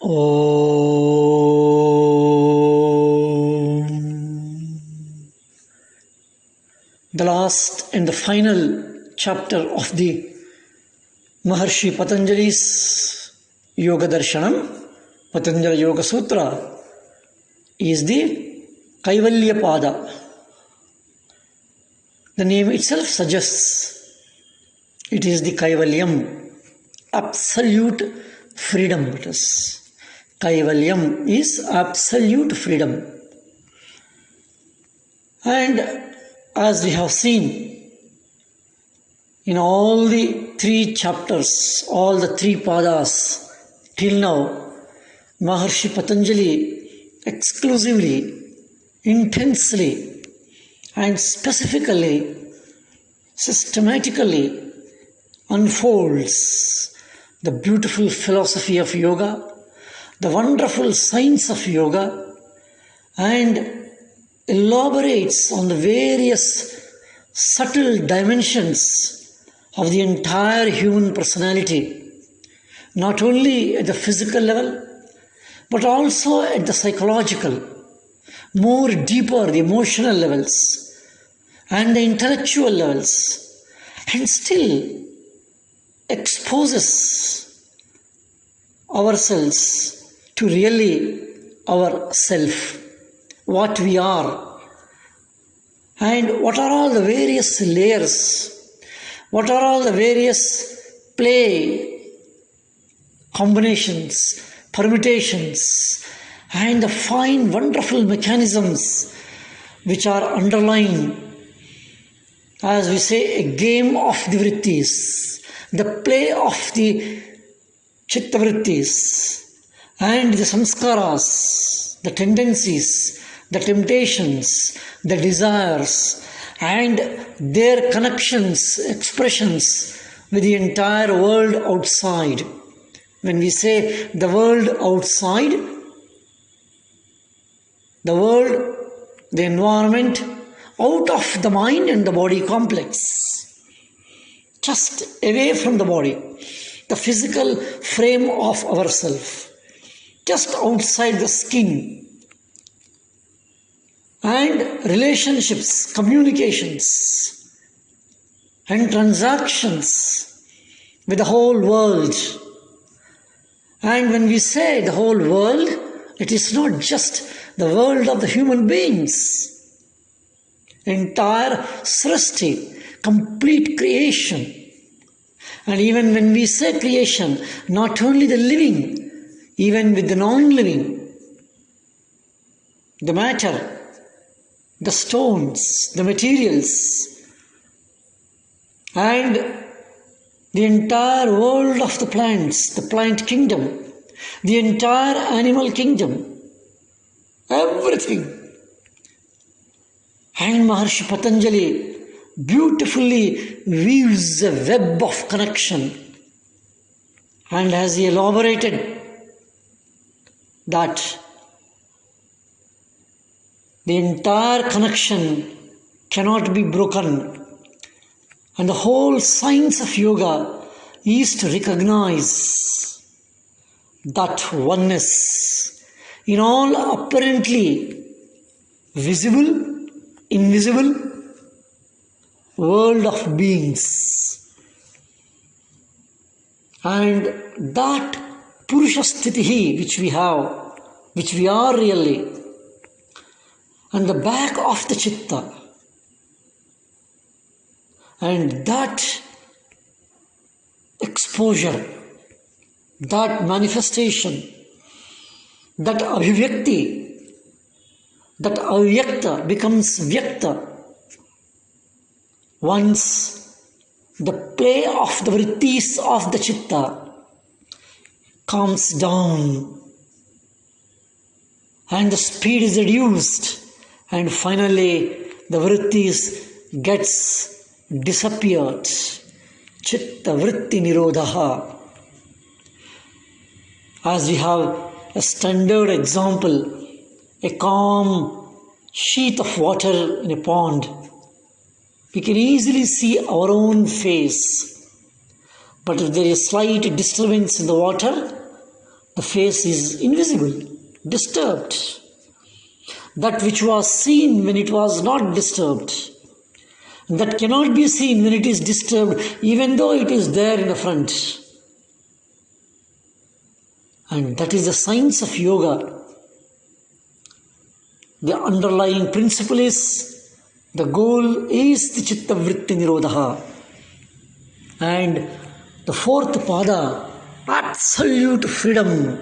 Om. The last and the final chapter of the Maharshi Patanjali's Yoga Darshanam, Patanjali Yoga Sutra, is the Kaivalya Pada. The name itself suggests it is the Kaivalyam, absolute freedom. It is. Kaivalyam is absolute freedom. And as we have seen in all the 3 chapters, all the 3 padas till now, Maharshi Patanjali exclusively, intensely and specifically, systematically unfolds the beautiful philosophy of yoga, the wonderful science of yoga, and elaborates on the various subtle dimensions of the entire human personality, not only at the physical level, but also at the psychological, more deeper, the emotional levels and the intellectual levels, and still exposes ourselves to really our self, what we are, and what are all the various layers, what are all the various play combinations, permutations, and the fine, wonderful mechanisms which are underlying, as we say, a game of the vrittis, the play of the chitta vrittis, and the samskaras, the tendencies, the temptations, the desires, and their connections, expressions with the entire world outside. When we say the world outside, the world, the environment, out of the mind and the body complex, just away from the body, the physical frame of ourself, just outside the skin, and relationships, communications, and transactions with the whole world. And when we say the whole world, it is not just the world of the human beings. Entire Srishti, complete creation. And even when we say creation, not only the living, even with the non-living, the matter, the stones, the materials, and the entire world of the plants, the plant kingdom, the entire animal kingdom, everything. And Maharshi Patanjali beautifully weaves a web of connection, and has elaborated that the entire connection cannot be broken, and the whole science of yoga is to recognize that oneness in all apparently visible, invisible world of beings. And that Purusha Sthitihi which we have, which we are really, and the back of the Chitta, and that exposure, that manifestation, that abhivyakti, that avyakta becomes vyakta once the play of the vrittis of the Chitta calms down and the speed is reduced, and finally the vrittis gets disappeared. Chitta vritti nirodha. As we have a standard example, a calm sheet of water in a pond, we can easily see our own face. But if there is slight disturbance in the water, the face is invisible, disturbed. That which was seen when it was not disturbed, that cannot be seen when it is disturbed, even though it is there in the front. And that is the science of yoga. The underlying principle is, the goal is the chitta vritti nirodha. And the fourth pada, absolute freedom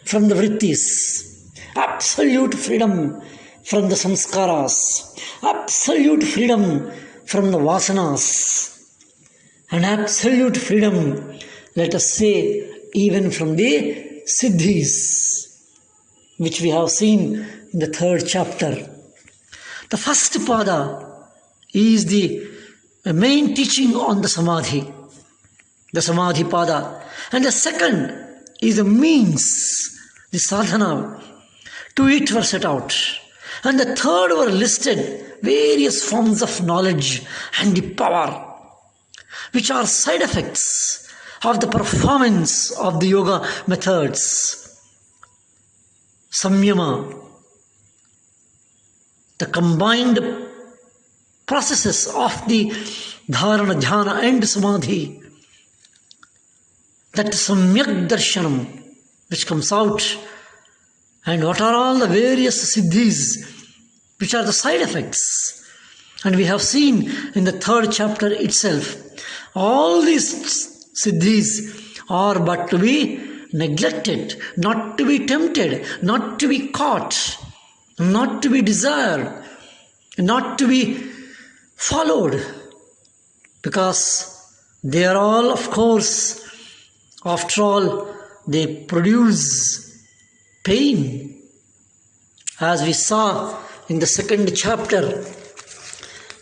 from the vrittis, absolute freedom from the samskaras, absolute freedom from the vasanas, and absolute freedom, let us say, even from the siddhis, which we have seen in the third chapter. The first pada is the main teaching on the samadhi pada, and the second is the means, the sadhana, to it were set out, and the third were listed various forms of knowledge and the power, which are side effects of the performance of the yoga methods. Samyama, the combined processes of the dharana, dhyana and samadhi, that samyak darshanam which comes out, and what are all the various siddhis which are the side effects. And we have seen in the third chapter itself, all these siddhis are but to be neglected, not to be tempted, not to be caught, not to be desired, not to be followed, because they are all, of course, after all, they produce pain. As we saw in the second chapter,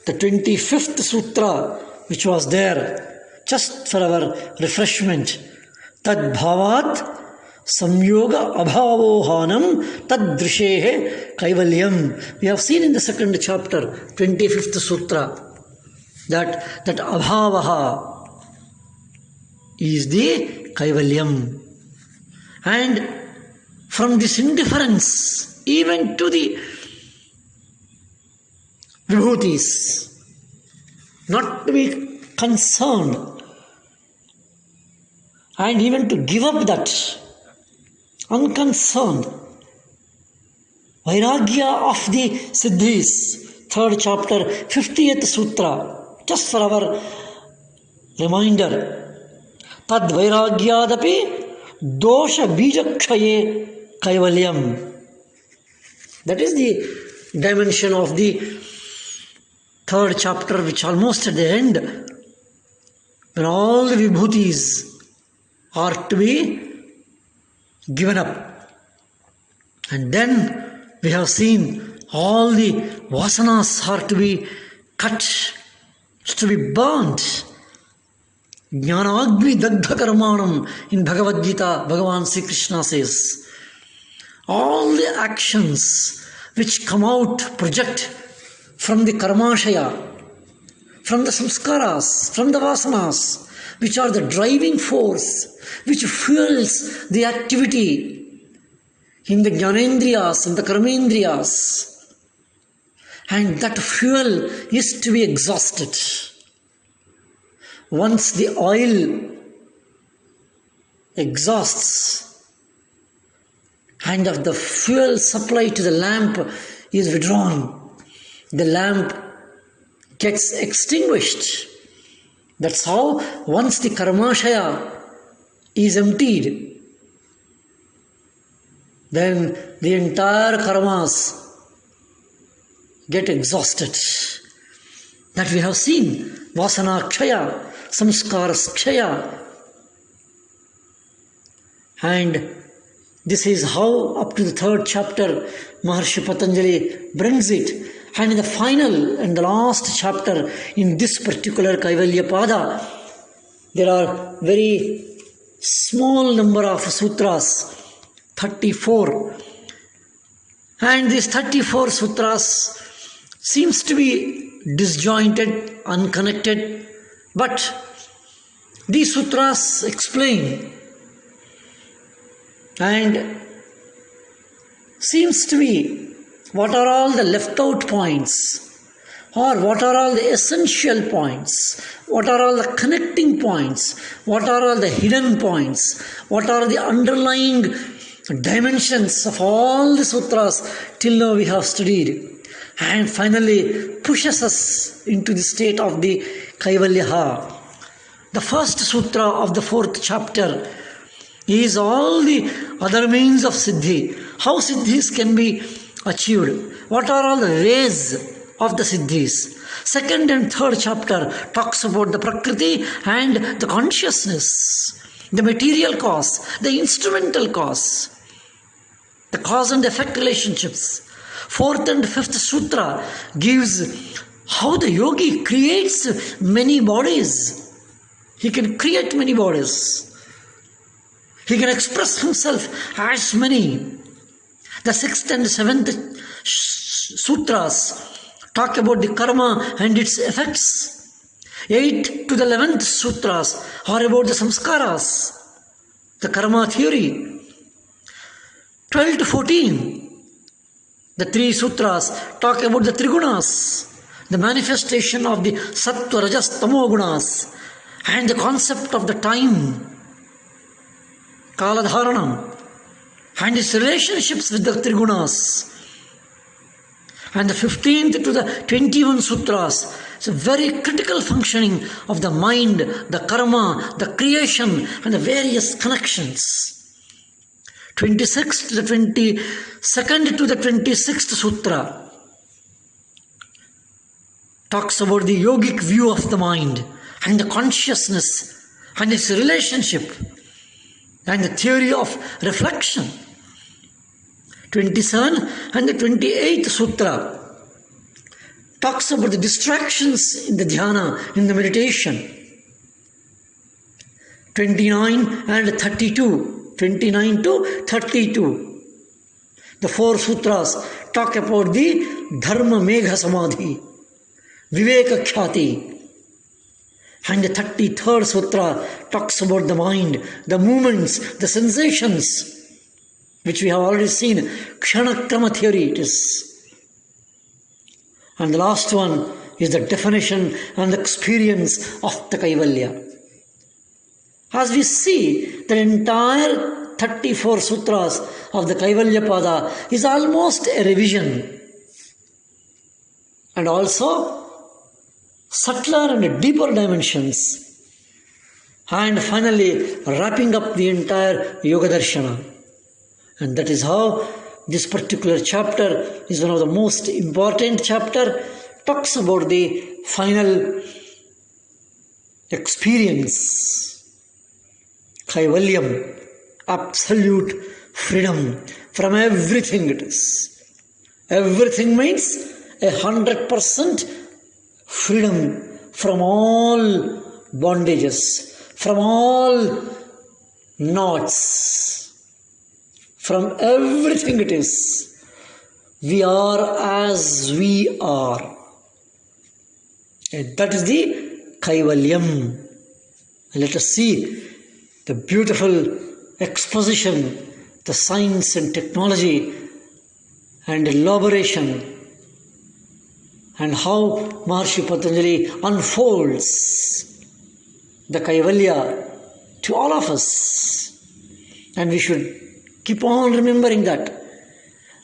the 25th sutra, which was there just for our refreshment, tad bhavat samyoga abhavohanam tad drishehe kaivalyam. We have seen in the second chapter, 25th sutra, that abhavaha is the kaivalyam. And from this indifference even to the vibhutis, not to be concerned, and even to give up that, unconcerned, vairagya of the siddhis, third chapter, 50th sutra, just for our reminder, tad vairagyadapi dosha bijakshaye kaivalyam. That is the dimension of the third chapter, which almost at the end, when all the vibhutis are to be given up. And then we have seen all the vasanas are to be cut, to be burnt. Jnanagni dagdha karmanam, in Bhagavad Gita, Bhagavan Sri Krishna says, all the actions which come out, project from the karmashaya, from the samskaras, from the vasanas, which are the driving force, which fuels the activity in the jnanendriyas and the karmendriyas. And that fuel is to be exhausted. Once the oil exhausts and of the fuel supply to the lamp is withdrawn, the lamp gets extinguished. That's how once the karmashaya is emptied, then the entire karmas get exhausted. That we have seen, vasana kshaya, samskaras kshaya. And this is how up to the third chapter Maharshi Patanjali brings it. And in the final and the last chapter in this particular Kaivalya Pada, there are very small number of sutras, 34. And these 34 sutras seems to be disjointed, unconnected, but these sutras explain and seems to be what are all the left out points, or what are all the essential points, what are all the connecting points, what are all the hidden points, what are the underlying dimensions of all the sutras till now we have studied, and finally pushes us into the state of the Kaivalya. The first sutra of the 4th chapter is all the other means of siddhi, how siddhis can be achieved, what are all the ways of the siddhis. 2nd and 3rd chapter talks about the prakriti and the consciousness, the material cause, the instrumental cause, the cause and effect relationships. 4th and 5th sutra gives how the yogi creates many bodies. He can create many bodies. He can express himself as many. The 6th and 7th sutras talk about the karma and its effects. 8th to the 11th sutras are about the samskaras, the karma theory. 12 to 14, the 3 sutras talk about the trigunas, the manifestation of the sattva, rajas, tamo gunas, and the concept of the time, kaladharanam, and its relationships with the trigunas. And the 15th to the 21 sutras is a very critical functioning of the mind, the karma, the creation, and the various connections. 26th to the 22nd to the 26th sutra talks about the yogic view of the mind and the consciousness and its relationship and the theory of reflection. 27 and the 28th sutra talks about the distractions in the dhyana, in the meditation. 29 and 32, 29 to 32. The 4 sutras talk about the dharma megha samadhi, viveka khyati. And the 33rd sutra talks about the mind, the movements, the sensations, which we have already seen. Kshanakrama theory it is. And the last one is the definition and the experience of the Kaivalya. As we see, the entire 34 sutras of the Kaivalya Pada is almost a revision, and also subtler and deeper dimensions, and finally wrapping up the entire Yoga Darshana. And that is how this particular chapter is one of the most important chapter, talks about the final experience, Kaivalyam, absolute freedom from everything it is. Everything means 100% freedom from all bondages, from all knots, from everything it is. We are as we are. And that is the Kaivalyam. Let us see the beautiful exposition, the science and technology and elaboration, and how Maharshi Patanjali unfolds the Kaivalya to all of us. And we should keep on remembering that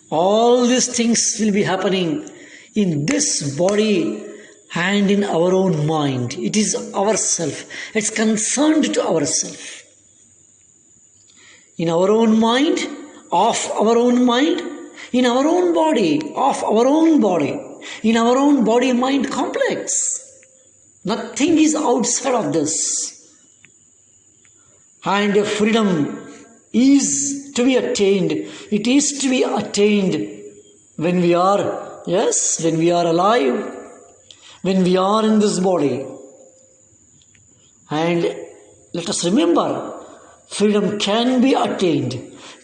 all these things will be happening in this body and in our own mind. It is ourself. It's concerned to ourself. In our own mind, of our own mind, in our own body, of our own body, in our own body-mind complex. Nothing is outside of this. And freedom is to be attained. It is to be attained when we are, when we are alive, when we are in this body. And let us remember, freedom can be attained.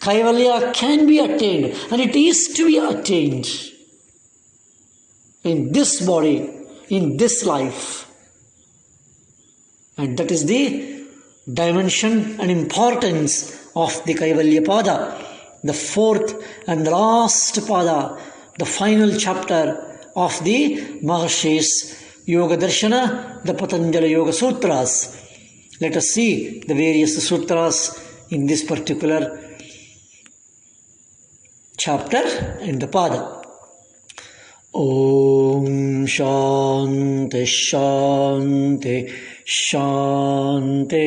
Kaivalya can be attained, and it is to be attained in this body, in this life. And that is the dimension and importance of the Kaivalya Pada, the fourth and the last Pada, the final chapter of the Maharshi's Yoga Darshana, the Patanjali Yoga Sutras. Let us see the various sutras in this particular chapter and the Pada. Om Shanti Shanti Shanti.